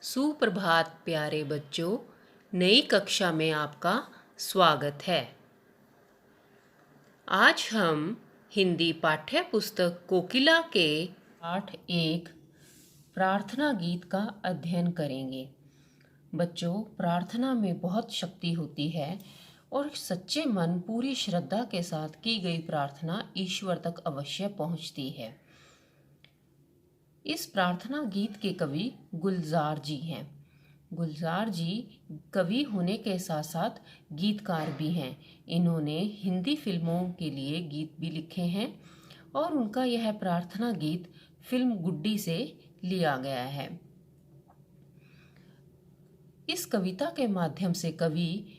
सुप्रभात प्यारे बच्चों, नई कक्षा में आपका स्वागत है। आज हम हिंदी पाठ्य पुस्तक कोकिला के पाठ 1 प्रार्थना गीत का अध्ययन करेंगे। बच्चों, प्रार्थना में बहुत शक्ति होती है और सच्चे मन पूरी श्रद्धा के साथ की गई प्रार्थना ईश्वर तक अवश्य पहुंचती है। इस प्रार्थना गीत के कवि गुलजार जी हैं। गुलजार जी कवि होने के साथ साथ गीतकार भी हैं। इन्होंने हिंदी फिल्मों के लिए गीत भी लिखे हैं और उनका यह प्रार्थना गीत फिल्म गुड्डी से लिया गया है। इस कविता के माध्यम से कवि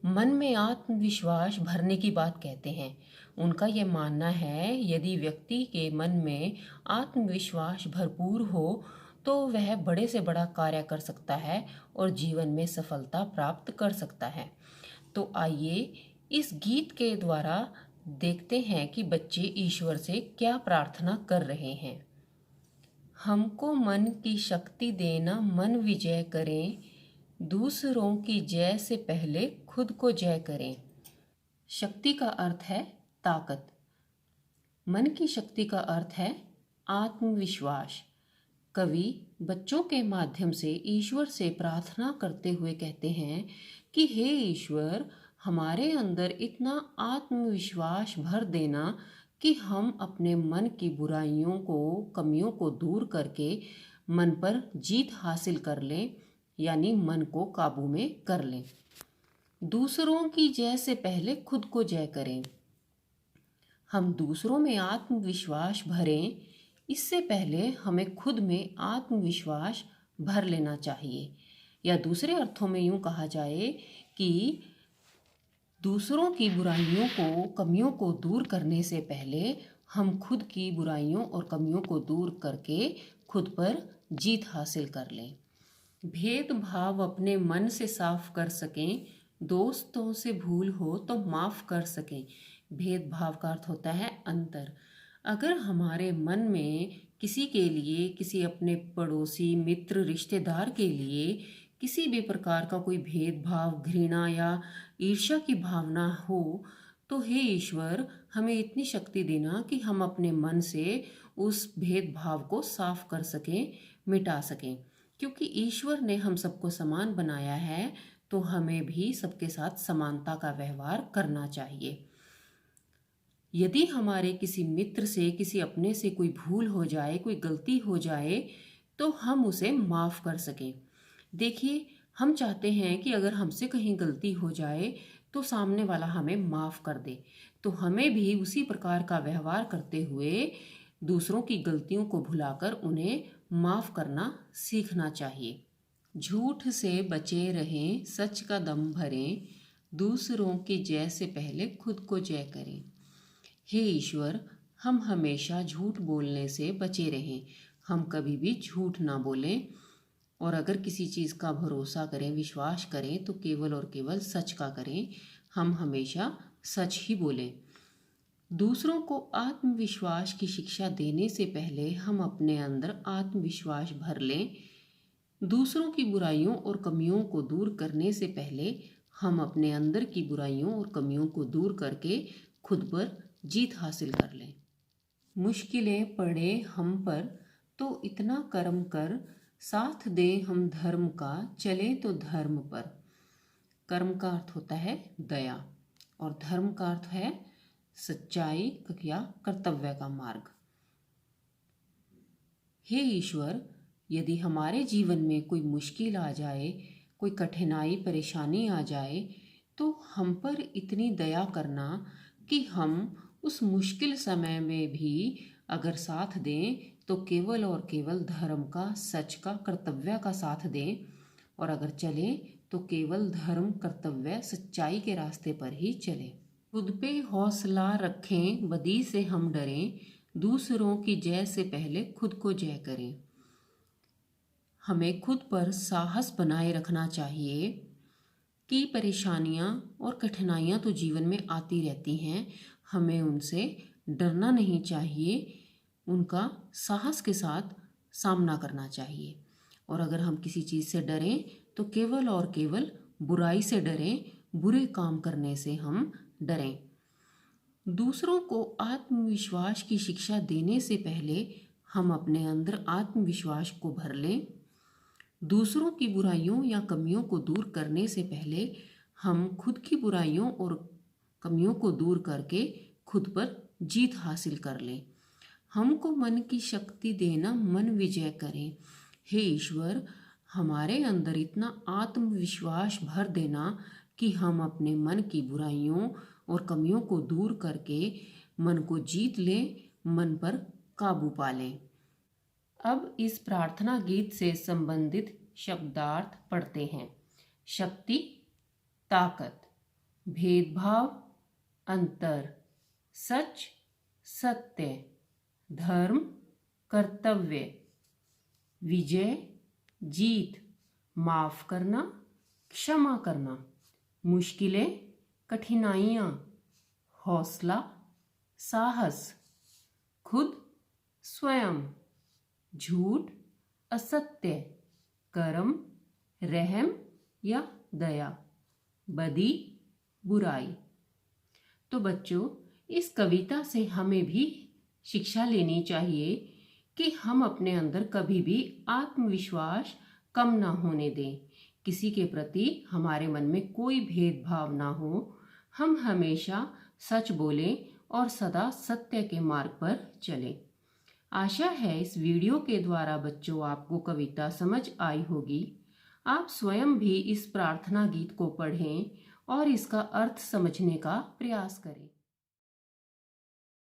मन में आत्मविश्वास भरने की बात कहते हैं। उनका यह मानना है, यदि व्यक्ति के मन में आत्मविश्वास भरपूर हो तो वह बड़े से बड़ा कार्य कर सकता है और जीवन में सफलता प्राप्त कर सकता है। तो आइए इस गीत के द्वारा देखते हैं कि बच्चे ईश्वर से क्या प्रार्थना कर रहे हैं। हमको मन की शक्ति देना, मन विजय करें, दूसरों की जय से पहले खुद को जय करें। शक्ति का अर्थ है ताकत। मन की शक्ति का अर्थ है आत्मविश्वास। कवि बच्चों के माध्यम से ईश्वर से प्रार्थना करते हुए कहते हैं कि हे ईश्वर, हमारे अंदर इतना आत्मविश्वास भर देना कि हम अपने मन की बुराइयों को, कमियों को दूर करके मन पर जीत हासिल कर लें, यानी मन को काबू में कर लें। दूसरों की जय से पहले खुद को जय करें। हम दूसरों में आत्मविश्वास भरें, इससे पहले हमें खुद में आत्मविश्वास भर लेना चाहिए। या दूसरे अर्थों में यूँ कहा जाए कि दूसरों की बुराइयों को, कमियों को दूर करने से पहले हम खुद की बुराइयों और कमियों को दूर करके खुद पर जीत हासिल कर लें। भेदभाव अपने मन से साफ कर सकें, दोस्तों से भूल हो तो माफ़ कर सकें। भेदभाव का अर्थ होता है अंतर। अगर हमारे मन में किसी के लिए, किसी अपने पड़ोसी, मित्र, रिश्तेदार के लिए किसी भी प्रकार का कोई भेदभाव, घृणा या ईर्ष्या की भावना हो, तो हे ईश्वर, हमें इतनी शक्ति देना कि हम अपने मन से उस भेदभाव को साफ कर सकें, मिटा सकें। क्योंकि ईश्वर ने हम सबको समान बनाया है, तो हमें भी सबके साथ समानता का व्यवहार करना चाहिए। यदि हमारे किसी मित्र से, किसी अपने से कोई भूल हो जाए, कोई गलती हो जाए, तो हम उसे माफ़ कर सकें। देखिए, हम चाहते हैं कि अगर हमसे कहीं गलती हो जाए तो सामने वाला हमें माफ़ कर दे। तो हमें भी उसी प्रकार का व्यवहार करते हुए दूसरों की गलतियों को भुलाकर उन्हें माफ़ करना सीखना चाहिए। झूठ से बचे रहें, सच का दम भरें, दूसरों की जय से पहले खुद को जय करें। हे ईश्वर, हम हमेशा झूठ बोलने से बचे रहें। हम कभी भी झूठ ना बोलें और अगर किसी चीज़ का भरोसा करें, विश्वास करें, तो केवल और केवल सच का करें। हम हमेशा सच ही बोलें। दूसरों को आत्मविश्वास की शिक्षा देने से पहले हम अपने अंदर आत्मविश्वास भर लें। दूसरों की बुराइयों और कमियों को दूर करने से पहले हम अपने अंदर की बुराइयों और कमियों को दूर करके खुद पर जीत हासिल कर लें। मुश्किलें पड़े हम पर तो इतना कर्म कर, साथ दें हम धर्म का, चले तो धर्म पर। कर्म का अर्थ होता है दया और धर्म का अर्थ है सच्चाई या कर्तव्य का मार्ग। हे ईश्वर, यदि हमारे जीवन में कोई मुश्किल आ जाए, कोई कठिनाई, परेशानी आ जाए, तो हम पर इतनी दया करना कि हम उस मुश्किल समय में भी अगर साथ दें तो केवल और केवल धर्म का, सच का, कर्तव्य का साथ दें और अगर चलें तो केवल धर्म, कर्तव्य, सच्चाई के रास्ते पर ही चलें। खुद पे हौसला रखें, बदी से हम डरें, दूसरों की जय से पहले खुद को जय करें। हमें खुद पर साहस बनाए रखना चाहिए कि परेशानियां और कठिनाइयां तो जीवन में आती रहती हैं, हमें उनसे डरना नहीं चाहिए, उनका साहस के साथ सामना करना चाहिए। और अगर हम किसी चीज़ से डरें तो केवल और केवल बुराई से डरें, बुरे काम करने से हम डरें। दूसरों को आत्मविश्वास की शिक्षा देने से पहले हम अपने अंदर आत्मविश्वास को भर लें। दूसरों की बुराइयों या कमियों को दूर करने से पहले हम खुद की बुराइयों और कमियों को दूर करके खुद पर जीत हासिल कर लें। हमको मन की शक्ति देना, मन विजय करें। हे ईश्वर, हमारे अंदर इतना आत्मविश्वास भर देना कि हम अपने मन की बुराइयों और कमियों को दूर करके मन को जीत लें, मन पर काबू पा लें। अब इस प्रार्थना गीत से संबंधित शब्दार्थ पढ़ते हैं। शक्ति, ताकत, भेदभाव, अंतर, सच, सत्य, धर्म, कर्तव्य, विजय, जीत, माफ करना, क्षमा करना, मुश्किलें, कठिनाइयाँ, हौसला, साहस, खुद, स्वयं, झूठ, असत्य, कर्म, रहम या दया, बदी, बुराई। तो बच्चों, इस कविता से हमें भी शिक्षा लेनी चाहिए कि हम अपने अंदर कभी भी आत्मविश्वास कम ना होने दें। किसी के प्रति हमारे मन में कोई भेदभाव ना हो। हम हमेशा सच बोलें और सदा सत्य के मार्ग पर चलें। आशा है इस वीडियो के द्वारा बच्चों आपको कविता समझ आई होगी। आप स्वयं भी इस प्रार्थना गीत को पढ़ें और इसका अर्थ समझने का प्रयास करें।